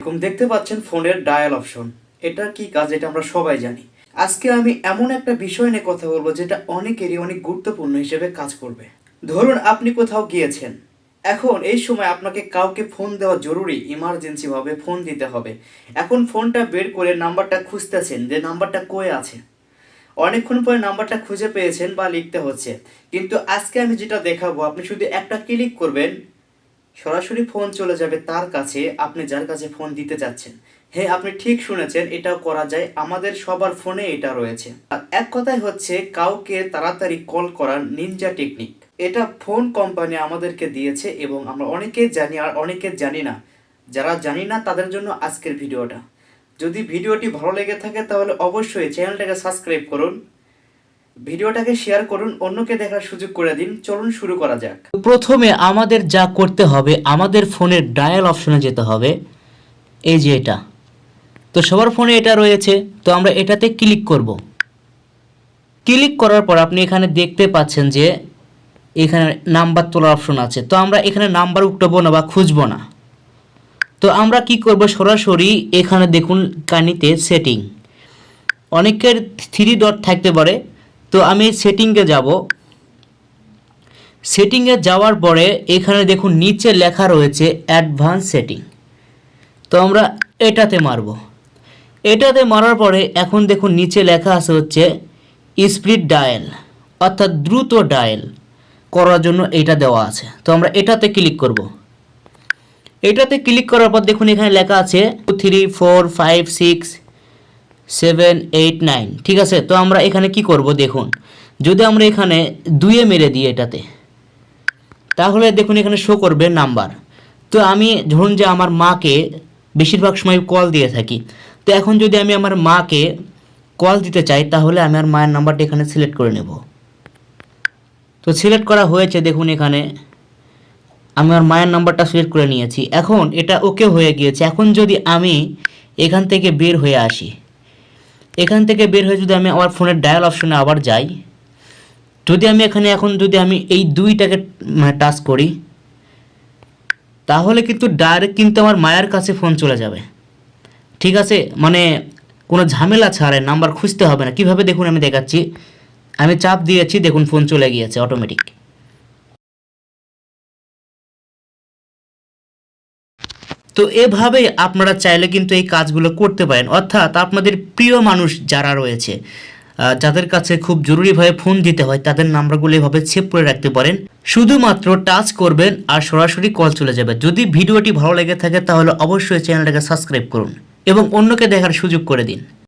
এরকম দেখতে পাচ্ছেন ফোনের ডায়াল অপশন। এটা কি কাজ এটা আমরা সবাই জানি। আজকে আমি এমন একটা বিষয় নিয়ে কথা বলবো যেটা অনেকেরই অনেক গুরুত্বপূর্ণ হিসেবে কাজ করবে। ধরুন আপনি কোথাও গিয়েছেন, এখন এই সময় আপনাকে কাউকে ফোন দেওয়া জরুরি, ইমার্জেন্সি ভাবে ফোন দিতে হবে। এখন ফোনটা বের করে নাম্বারটা খুঁজতেছেন যে নাম্বারটা কই আছে। অনেকক্ষণ পরে নাম্বারটা খুঁজে পেয়েছেন বা লিখতে হচ্ছে, কিন্তু আজকে আমি যেটা দেখাবো আপনি শুধু একটা ক্লিক করবেন, সরাসরি ফোন চলে যাবে তার কাছে আপনি যার কাছে ফোন দিতে যাচ্ছেন। হ্যাঁ, আপনি ঠিক শুনেছেন, এটাও করা যায়, আমাদের সবার ফোনে এটা রয়েছে। আর এক কথায় হচ্ছে কাউকে তাড়াতাড়ি কল করার নিনজা টেকনিক। এটা ফোন কোম্পানি আমাদেরকে দিয়েছে এবং আমরা অনেকেই জানি আর অনেকে জানি না। যারা জানি না তাদের জন্য আজকের ভিডিওটা। যদি ভিডিওটি ভালো লেগে থাকে তাহলে অবশ্যই চ্যানেলটাকে সাবস্ক্রাইব করুন, ভিডিওটাকে শেয়ার করুন, অন্যকে দেখার সুযোগ করে দিন। চলুন শুরু করা যাক। প্রথমে আমাদের যা করতে হবে, আমাদের ফোনের ডায়াল অপশনে যেতে হবে। এই যে এটা, তো সবার ফোনে এটা রয়েছে, তো আমরা এটাতে ক্লিক করব। ক্লিক করার পর আপনি এখানে দেখতে পাচ্ছেন যে এখানে নাম্বার তোলার অপশন আছে। তো আমরা এখানে নাম্বার উঠাবো না বা খুঁজবো না। তো আমরা কি করব, সরাসরি এখানে দেখুন কানিতে সেটিং, অনেকের 3 ডট থাকতে পারে। তো আমি সেটিংয়ে যাব। সেটিংয়ে যাওয়ার পরে এখানে দেখুন নিচে লেখা রয়েছে অ্যাডভান্স সেটিং। তো আমরা এটাতে মারব। এটাতে মারার পরে এখন দেখুন নিচে লেখা আছে হচ্ছে স্পিড ডায়াল, অর্থাৎ দ্রুত ডায়াল করার জন্য এটা দেওয়া আছে। তো আমরা এটাতে ক্লিক করব। এটাতে ক্লিক করার পর দেখুন এখানে লেখা আছে 2 3 4 5 6 7 8 9, ঠিক আছে। তো আমরা এখানে কি করব দেখুন, যদি আমরা এখানে 2 মেরে দিই এটাতে, তাহলে দেখুন এখানে শো করবে নাম্বার। তো আমি ধরুন যে আমার মাকে বেশিরভাগ সময় কল দিয়ে থাকি, তো এখন যদি আমি আমার মাকে কল দিতে চাই তাহলে আমি আমার মায়ের নাম্বারটা এখানে সিলেক্ট করে নেব। তো সিলেক্ট করা হয়েছে, দেখুন এখানে আমি আমার মায়ের নাম্বারটা সিলেক্ট করে নিয়েছি। এখন এটা ওকে হয়ে গিয়েছে। এখন যদি আমি এখান থেকে বের হয়ে আসি, এখান থেকে বের হয়ে যদি আমি আমার ফোনের ডায়াল অপশনে আবার যাই, যদি আমি এখানে এখন যদি আমি এই 2টাকে টাচ করি, তাহলে কিন্তু ডাইরেক্ট কিন্তু আমার মায়ের কাছে ফোন চলে যাবে, ঠিক আছে। মানে কোনো ঝামেলা ছাড়াই, নাম্বার খুঁজতে হবে না। কিভাবে দেখুন আমি দেখাচ্ছি। আমি চাপ দিয়েছি, দেখুন ফোন চলে গিয়েছে অটোমেটিক। তো এভাবে আপনারা চাইলে কিন্তু এই কাজগুলো করতে পারেন, অর্থাৎ আপনাদের প্রিয় মানুষ যারা রয়েছে, যাদের কাছে খুব জরুরিভাবে ফোন দিতে হয়, তাদের নাম্বারগুলো এভাবে সেভ করে রাখতে পারেন। শুধুমাত্র টাচ করবেন আর সরাসরি কল চলে যাবে। যদি ভিডিওটি ভালো লেগে থাকে তাহলে অবশ্যই চ্যানেলটাকে সাবস্ক্রাইব করুন এবং অন্যকে দেখার সুযোগ করে দিন।